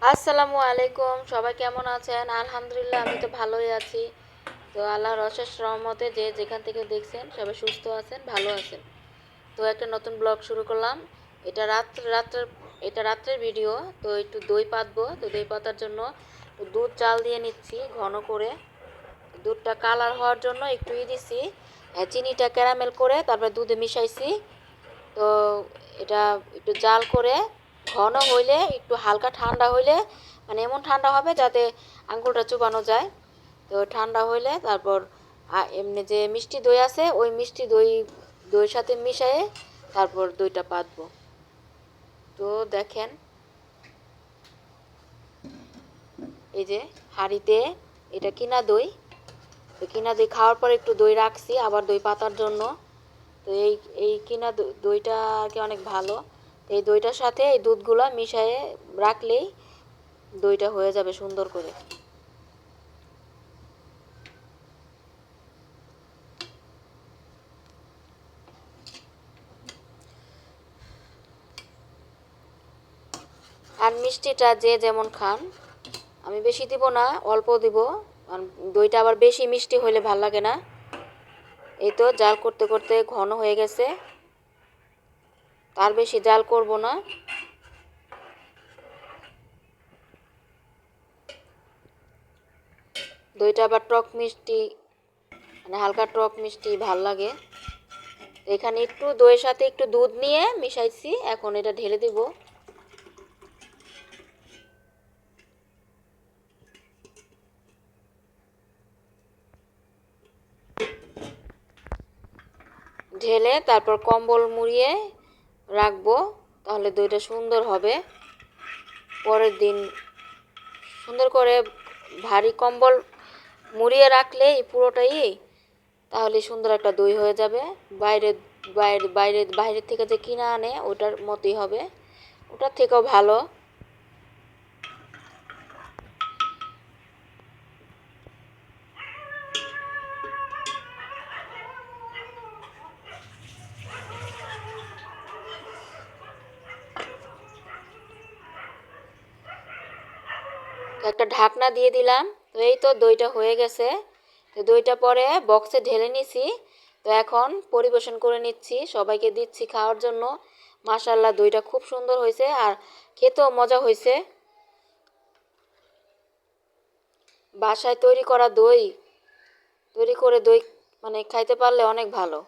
আসসালামু আলাইকুম, সবাই কেমন আছেন? আলহামদুলিল্লাহ, আমি তো ভালোই আছি। তো আল্লাহর অশেষ রহমতে যে যেখান থেকে দেখছেন সবাই সুস্থ আছেন, ভালো আছেন। তো একটা নতুন ব্লগ শুরু করলাম। এটা রাত্রের রাত্রের ভিডিও। তো একটু দই পাতবো। তো দই পাতার জন্য দুধ চাল দিয়ে নিচ্ছি ঘন করে। দুধটা কালার হওয়ার জন্য একটু দিছি, চিনিটা ক্যারামেল করে তারপরে দুধে মিশাইছি। তো এটা একটু জাল করে ঘন হইলে, একটু হালকা ঠান্ডা হইলে, মানে এমন ঠান্ডা হবে যাতে আঙ্গুলটা চুবানো যায়। তো ঠান্ডা হইলে তারপর এমনি যে মিষ্টি দই আছে ওই মিষ্টি দইয়ের সাথে মিশিয়ে তারপর দইটা পাতবো। তো দেখেন, এই যে হাঁড়িতে এটা কিনা দই। তো কিনা দই খাওয়ার পর একটু দই রাখছি আবার দই পাতার জন্য। তো এই এই কিনা দইটা আর কি অনেক ভালো। তো এই দইটার সাথে এই দুধগুলা মিশিয়ে রাখলেই দইটা হয়ে যাবে সুন্দর করে। আর মিষ্টিটা যে যেমন খান, আমি বেশি দিব না, অল্প দিব। আর দইটা আবার বেশি মিষ্টি হলে ভাল লাগে না। এই তো জাল করতে করতে ঘন হয়ে গেছে, তার বেশি জাল করব না। দইটা আবার টক মিষ্টি, মানে হালকা টক মিষ্টি ভাল লাগে। এখানে একটু দইয়ের সাথে একটু দুধ নিয়ে মিশাইছি, এখন এটা ঢেলে দিব। ঢেলে তারপর কম্বল মুড়িয়ে রাখবো, তাহলে দইটা সুন্দর হবে। পরের দিন সুন্দর করে ভারী কম্বল মুড়িয়ে রাখলে এই পুরোটাই, তাহলে সুন্দর একটা দই হয়ে যাবে। বাইরে বাইরে বাইরে বাইরের থেকে যে কিনে আনে ওটার মতোই হবে, ওটার থেকেও ভালো। তো একটা ঢাকনা দিয়ে দিলাম। তো এই তো দইটা হয়ে গেছে। তো দইটা পরে বক্সে ঢেলে নিছি। তো এখন পরিবেশন করে নিচ্ছি, সবাইকে দিচ্ছি খাওয়ার জন্য। মাশাআল্লাহ, দইটা খুব সুন্দর হয়েছে আর খেতেও মজা হয়েছে। বাসায় তৈরি করা দই, তৈরি করে দই মানে খাইতে পারলে অনেক ভালো।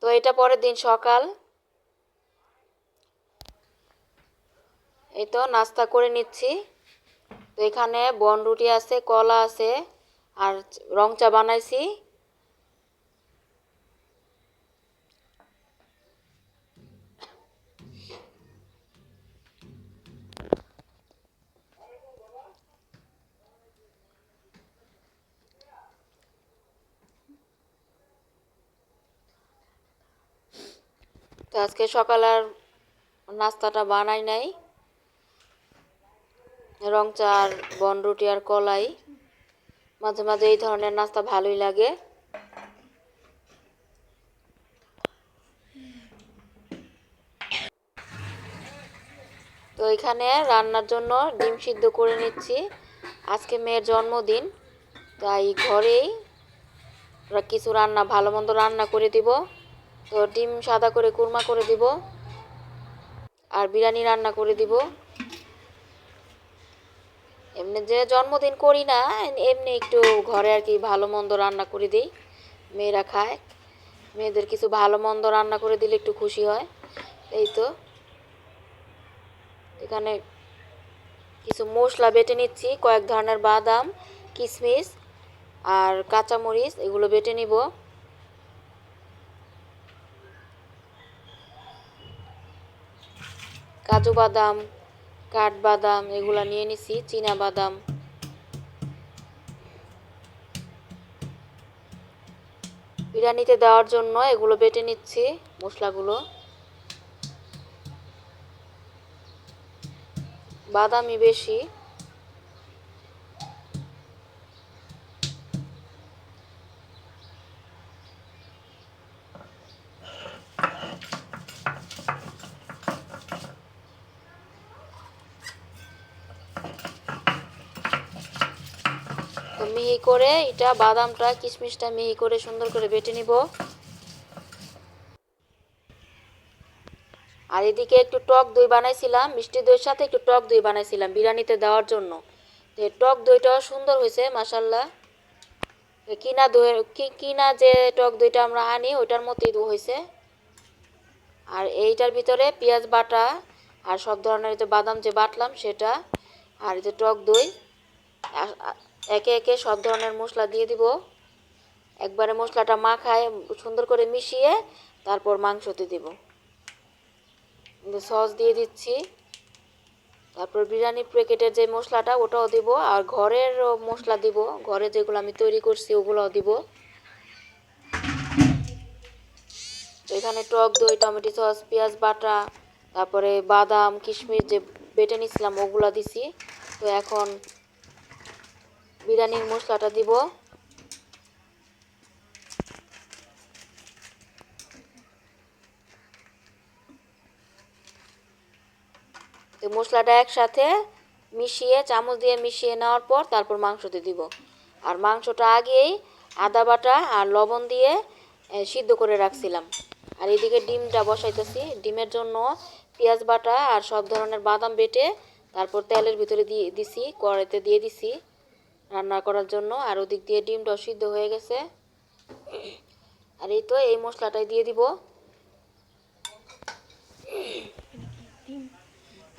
তো এটা পরের দিন সকাল। এই তো নাস্তা করে নিচ্ছি। তো এখানে বনরুটি আছে, কলা আছে, আর রং চা বানাইছি। তো আজকে সকাল আর নাস্তাটা বানাই নাই, রং চা আর বনরুটি আর কলাই। মাঝে মাঝে এই ধরনের নাস্তা ভালোই লাগে। তো এখানে রান্নার জন্য ডিম সিদ্ধ করে নিচ্ছি। আজকে মেয়ের জন্মদিন, তাই ঘরেই কিছু রান্না ভালো মন্দ রান্না করে দিব। তো ডিম সাদা করে কুরমা করে দিব আর বিরিয়ানি রান্না করে দিব। এমনি যে জন্মদিন করি না, এমনি একটু ঘরে আর কি ভালো মন্দ রান্না করে দিই, মেয়েরা খায়। মেয়েদের কিছু ভালো মন্দ রান্না করে দিলে একটু খুশি হয়। এই তো এখানে কিছু মশলা বেটে নিচ্ছি, কয়েক ধরনের বাদাম, কিশমিশ আর কাঁচামরিচ, এগুলো বেটে নিব। কাজু বাদাম, কাঠবাদাম এগুলো নিয়ে নিছি, চীনা বাদাম। বিরিয়ানিতে দেওয়ার জন্য এগুলো বেটে নিচ্ছি, মশলাগুলো। বাদামি বেশি। তো মিহি করে এটা বাদামটা কিশমিশটা মিহি করে সুন্দর করে বেটে নিব। আর এদিকে একটু টক দই বানাইছিলাম, মিষ্টি দইয়ের সাথে একটু টক দই বানাইছিলাম বিরিয়ানিতে দেওয়ার জন্য। তো টক দইটাও সুন্দর হয়েছে মাশাল্লাহ। কিনা যে টক দইটা আমরা আনি ওইটার মতোই হয়েছে। আর এইটার ভিতরে পেঁয়াজ বাটা আর সব ধরনের যে বাদাম যে বাটলাম সেটা, আর এই যে টক দই, একে একে সব ধরনের মশলা দিয়ে দিব। একবারে মশলাটা মাখায় সুন্দর করে মিশিয়ে তারপর মাংসতে দিব। সস দিয়ে দিচ্ছি। তারপর বিরিয়ানি প্যাকেটের যে মশলাটা ওটাও দিব, আর ঘরের মশলা দিব, ঘরে যেগুলো আমি তৈরি করছি ওগুলোও দিব। তো এখানে টক দই, টমেটো সস, পেঁয়াজ বাটা, তারপরে বাদাম কিশমিশ যে বেটে নিছিলাম ওগুলো দিছি। তো এখন বিরিয়ানির মশলাটা দিব। তো মশলাটা একসাথে মিশিয়ে চামচ দিয়ে মিশিয়ে নেওয়ার পর তারপর মাংসতে দিব। আর মাংসটা আগেই আদা বাটা আর লবণ দিয়ে সিদ্ধ করে রাখছিলাম। আর এদিকে ডিমটা বসাইতেছি। ডিমের জন্য পেঁয়াজ বাটা আর সব ধরনের বাদাম বেটে তারপর তেলের ভিতরে দিয়ে দিছি, কড়াইতে দিয়ে দিছি রান্না করার জন্য। আর ওদিক দিয়ে ডিমটাও সিদ্ধ হয়ে গেছে। আর এই তো এই মশলাটাই দিয়ে দিব।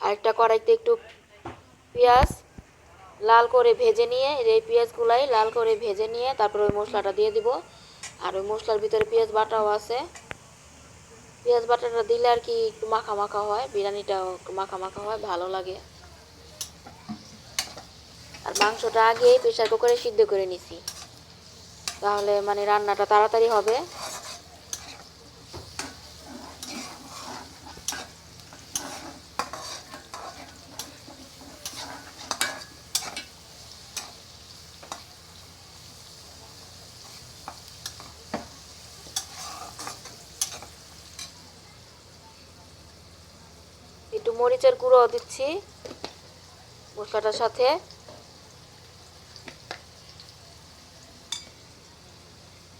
আরেকটা কড়াইতে একটু পেঁয়াজ লাল করে ভেজে নিয়ে, এই পেঁয়াজগুলাই লাল করে ভেজে নিয়ে তারপর ওই মশলাটা দিয়ে দিব। আর ওই মশলার ভিতরে পেঁয়াজ বাটাও আছে। পেঁয়াজ বাটাটা দিলে আর কি একটু মাখা মাখা হয়, বিরিয়ানিটাও একটু মাখা মাখা হয়, ভালো লাগে। আর মাংসটা আগেই প্রেসার কুকারে সিদ্ধ করে নিছি, তাহলে মানে রান্নাটা তাড়াতাড়ি হবে। একটু মরিচের গুঁড়ো দিচ্ছি মশলাটার সাথে।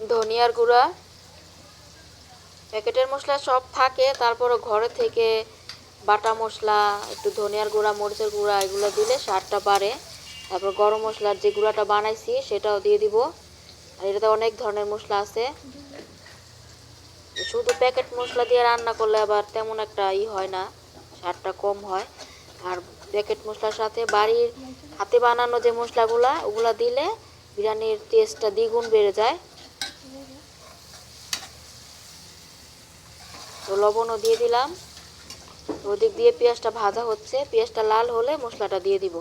ধনিয়ার গুঁড়া, প্যাকেটের মশলা সব থাকে, তারপরও ঘরে থেকে বাটা মশলা, একটু ধনিয়ার গুঁড়া, মরিচের গুঁড়া এগুলো দিলে স্বাদটা বাড়ে। তারপর গরম মশলার যে গুঁড়াটা বানাইছি সেটাও দিয়ে দিব। আর এটাতে অনেক ধরনের মশলা আছে। শুধু প্যাকেট মশলা দিয়ে রান্না করলে আবার তেমন একটা হয় না, স্বাদটা কম হয়। আর প্যাকেট মশলার সাথে বাড়ির হাতে বানানো যে মশলাগুলা ওগুলা দিলে বিরিয়ানির টেস্টটা দ্বিগুণ বেড়ে যায়। তো লবণও দিয়ে দিলাম। ওদিক দিয়ে পেঁয়াজটা ভাজা হচ্ছে, পেঁয়াজটা লাল হলে মশলাটা দিয়ে দিব।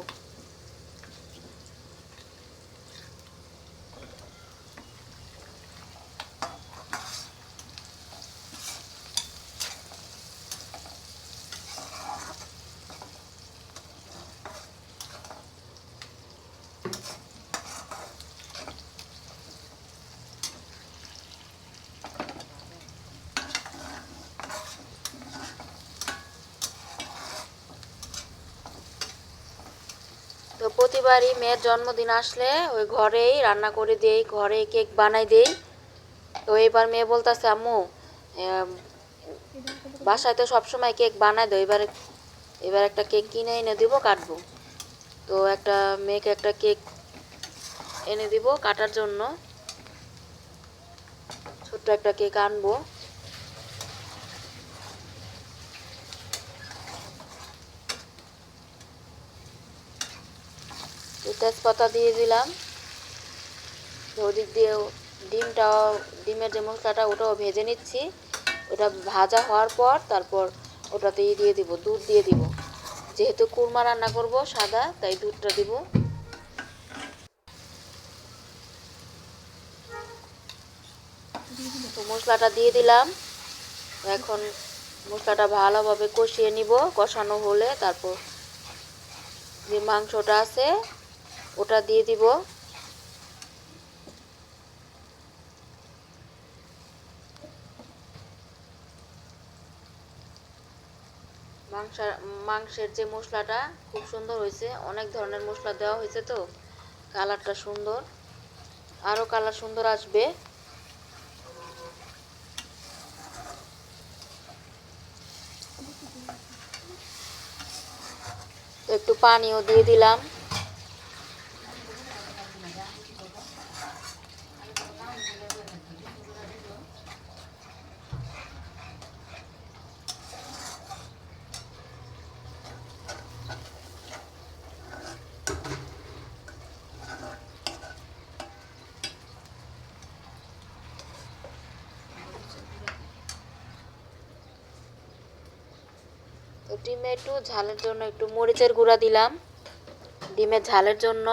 তো প্রতিবারই মেয়ের জন্মদিন আসলে ওই ঘরেই রান্না করে দেই, ঘরেই কেক বানাই দেই। তো এবার মেয়ে বলতেছে আম্মু বাসায় তো সবসময় কেক বানাই দেয়, এবার একটা কেক কিনে এনে দিব, কাটবো। তো একটা মেয়েকে একটা কেক এনে দিব কাটার জন্য, ছোট্ট একটা কেক আনবো। তেজপাতা দিয়ে দিলাম। ওদিক দিয়ে ডিমের যে মশলাটা ওটাও ভেজে নিচ্ছি। ওটা ভাজা হওয়ার পর তারপর ওটাতে দিয়ে দিব, দুধ দিয়ে দিব। যেহেতু কুরমা রান্না করব সাদা, তাই দুধটা দিব। তো মশলাটা দিয়ে দিলাম। এখন মশলাটা ভালোভাবে কষিয়ে নিব, কষানো হলে তারপর যে মাংসটা আছে ওটা দিয়ে দিব। মাংসের যে মশলাটা খুব সুন্দর হয়েছে, অনেক ধরনের মশলা দেওয়া হয়েছে তো কালারটা সুন্দর, আরও কালার সুন্দর আসবে। তো একটু পানিও দিয়ে দিলাম। তো ডিমে একটু ঝালের জন্য একটু মরিচের গুঁড়া দিলাম, ডিমের ঝালের জন্য।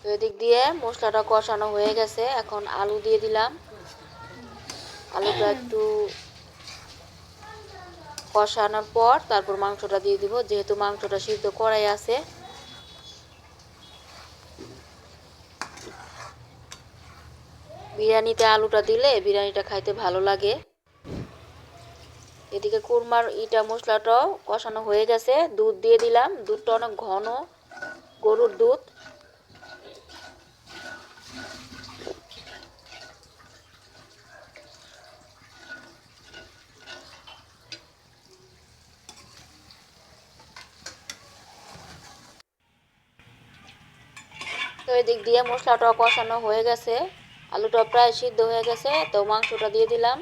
তো এদিক দিয়ে মশলাটা কষানো হয়ে গেছে, এখন আলু দিয়ে দিলাম। আলুটা একটু কষানোর পর তারপর মাংসটা দিয়ে দিব, যেহেতু মাংসটা সিদ্ধ করাই আছে। বিরিয়ানিতে আলুটা দিলে বিরিয়ানিটা খাইতে ভালো লাগে। এদিকে কুরমার মশলাটাও কষানো হয়ে গেছে, দুধ দিয়ে দিলাম। দুধটা অনেক ঘন, গরুর দুধ। তো এদিক দিয়ে মশলাটাও কষানো হয়ে গেছে, আলুটা প্রায় সিদ্ধ হয়ে গেছে। তো মাংসটা দিয়ে দিলাম।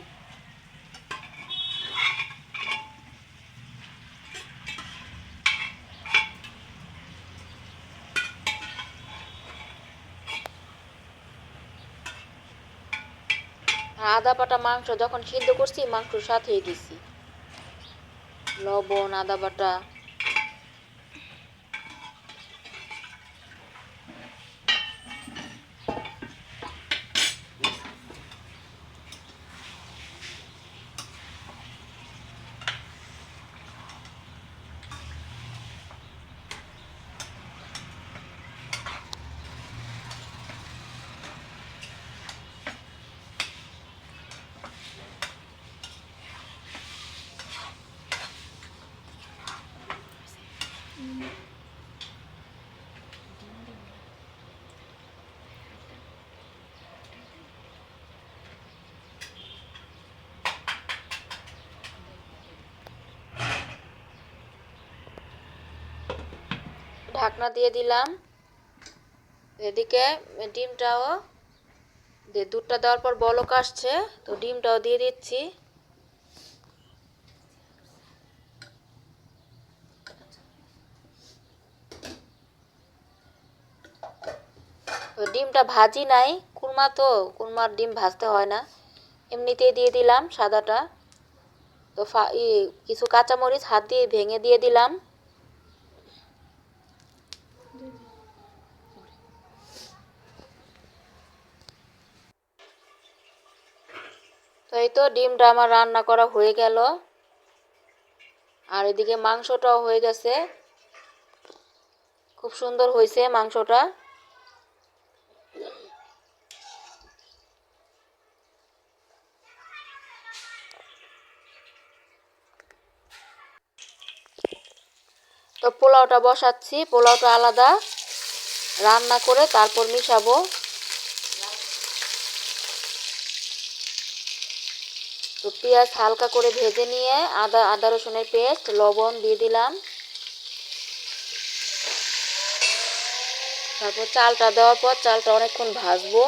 আদা বাটা মাংস যখন সিদ্ধ করছি মাংসর সাথেই দিছি লবণ, আদা বাটা। ঢাকনা দিয়ে দিলাম। এদিকে ডিমটাও দুধটা দেওয়ার পর বলক আসছে, তো ডিমটাও দিয়ে দিচ্ছি। তো ডিমটা ভাজি নাই, কুরমা তো কুরমার ডিম ভাজতে হয় না, এমনিতেই দিয়ে দিলাম সাদাটা। তো কিছু কাঁচামরিচ হাত দিয়ে ভেঙে দিয়ে দিলাম। তো এই তো ডিমটা আমার রান্না করা হয়ে গেল, আর এদিকে মাংসটাও হয়ে গেছে, খুব সুন্দর হয়েছে মাংসটা। তো পোলাওটা বসাচ্ছি, পোলাওটা আলাদা রান্না করে তারপর মিশাবো। তো পেঁয়াজ হালকা করে ভেজে নিয়ে আদা রসুনের পেস্ট, লবণ দিয়ে দিলাম। তারপর চালটা দেওয়ার পর চালটা অনেকক্ষণ ভাজবো।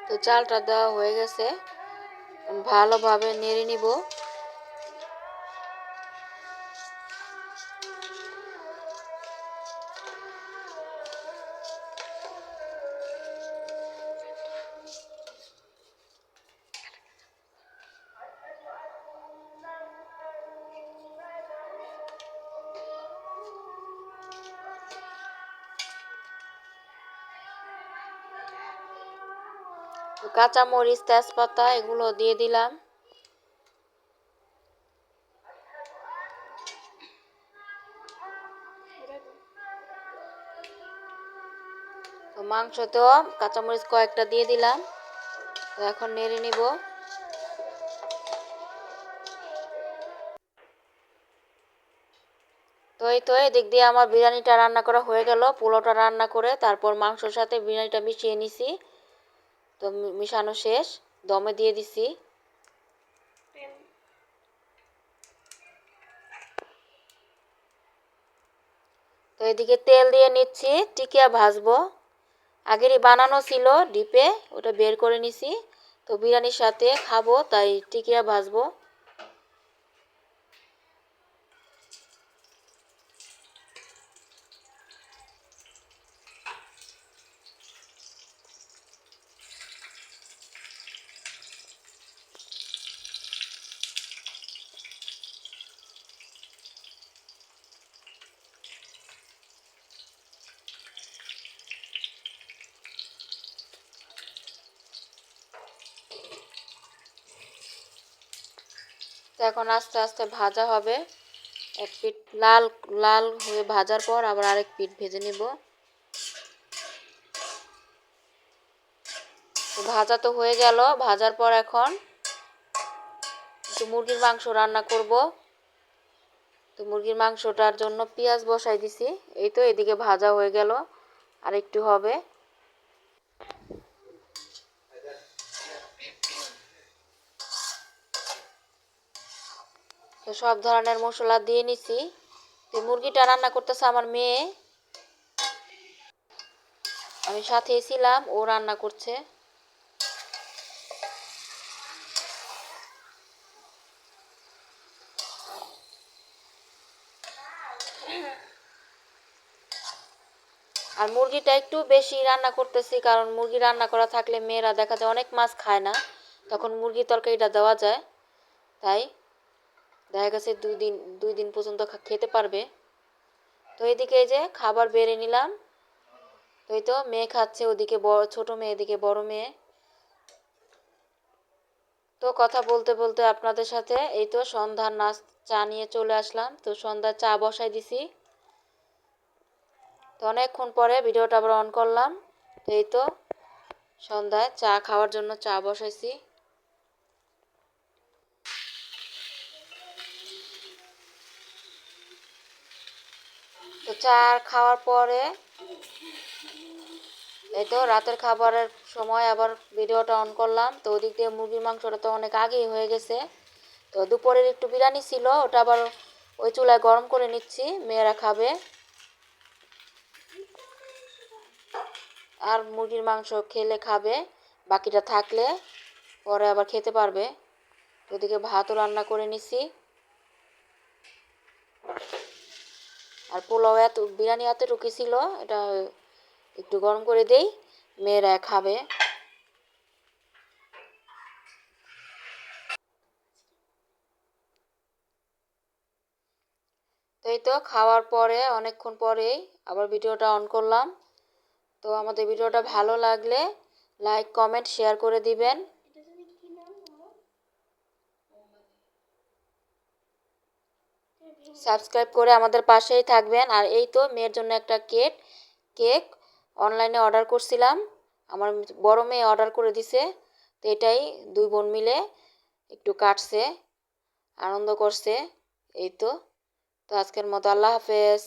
তো চালটা দেওয়া হয়ে গেছে, ভালোভাবে নেড়ে নিব। কাঁচামরিচ, তেজপাতা এগুলো দিয়ে দিলাম। তো মাংসতেও কাঁচামরিচ কয়েকটা দিয়ে দিলাম। তো এখন নেড়ে নিব। তো এই তো এদিক দিয়ে আমার বিরিয়ানিটা রান্না করা হয়ে গেল। পোলাওটা রান্না করে তারপর মাংসর সাথে বিরিয়ানিটা মিশিয়ে নিছি। তো মিশানো শেষ, দমে দিয়ে দিছি। তো এদিকে তেল দিয়ে নিচ্ছি, টিকিয়া ভাজবো। আগেরই বানানো ছিল ডিপে, ওটা বের করে নিছি। তো বিরিয়ানির সাথে খাবো তাই টিকিয়া ভাজবো। তো এখন আস্তে আস্তে ভাজা হবে। এক পিঠ লাল লাল হয়ে ভাজার পর আবার আরেক পিঠ ভেজে নিব। তো ভাজা তো হয়ে গেল। ভাজার পর এখন একটু মুরগির মাংস রান্না করব। তো মুরগির মাংসটার জন্য পেঁয়াজ বসাই দিছি। এই তো এদিকে ভাজা হয়ে গেল, আর একটু হবে। তো সব ধরনের মশলা দিয়ে নিছি। তো মুরগিটা রান্না করতেছে আমার মেয়ে, আমি সাথেই ছিলাম, ও রান্না করছে। আর মুরগিটা একটু বেশি রান্না করতেছি, কারণ মুরগি রান্না করা থাকলে মেয়েরা দেখা যায় অনেক মাছ খায় না, তখন মুরগির তরকারিটা দেওয়া যায়। তাই দেখা গেছে দুই দিন পর্যন্ত খেতে পারবে। তো এদিকে এই যে খাবার বেড়ে নিলাম। তো এই তো মেয়ে খাচ্ছে, ওদিকে বড় ছোট মেয়ে, এদিকে বড় মেয়ে। তো কথা বলতে বলতে আপনাদের সাথে এই তো সন্ধ্যার চা নিয়ে চলে আসলাম। তো সন্ধ্যার চা বসাই দিছি। তো অনেকক্ষণ পরে ভিডিওটা আবার অন করলাম। তো এই তো সন্ধ্যায় চা খাওয়ার জন্য চা বসাইছি। তো চা খাওয়ার পরে এই তো রাতের খাবারের সময় আবার ভিডিওটা অন করলাম। তো ওদিক দিয়ে মুরগির মাংসটা তো অনেক আগেই হয়ে গেছে। তো দুপুরের একটু বিরিয়ানি ছিল, ওটা আবার ওই চুলায় গরম করে নিচ্ছি, মেয়েরা খাবে। আর মুরগির মাংস খেলে খাবে, বাকিটা থাকলে পরে আবার খেতে পারবে। ওদিকে ভাতও রান্না করে নিছি। আর পোলাও বিরিয়ানি এতটুকু ছিল, এটা একটু গরম করে দেই, মেয়েরা খাবে। তো এই তো খাওয়ার পরে অনেকক্ষণ পরেই আবার ভিডিওটা অন করলাম। তো আমাদের ভিডিওটা ভালো লাগলে লাইক, কমেন্ট, শেয়ার করে দিবেন। সাবস্ক্রাইব করে আমাদের পাশেই থাকবেন। আর এই তো মেয়ের জন্য একটা কেক অনলাইনে অর্ডার করছিলাম, আমার বড় মেয়ে অর্ডার করে দিছে। তো এটাই দুই বোন মিলে একটু কাটছে, আনন্দ করছে। এই তো। তো আজকের মতো আল্লাহ হাফেজ।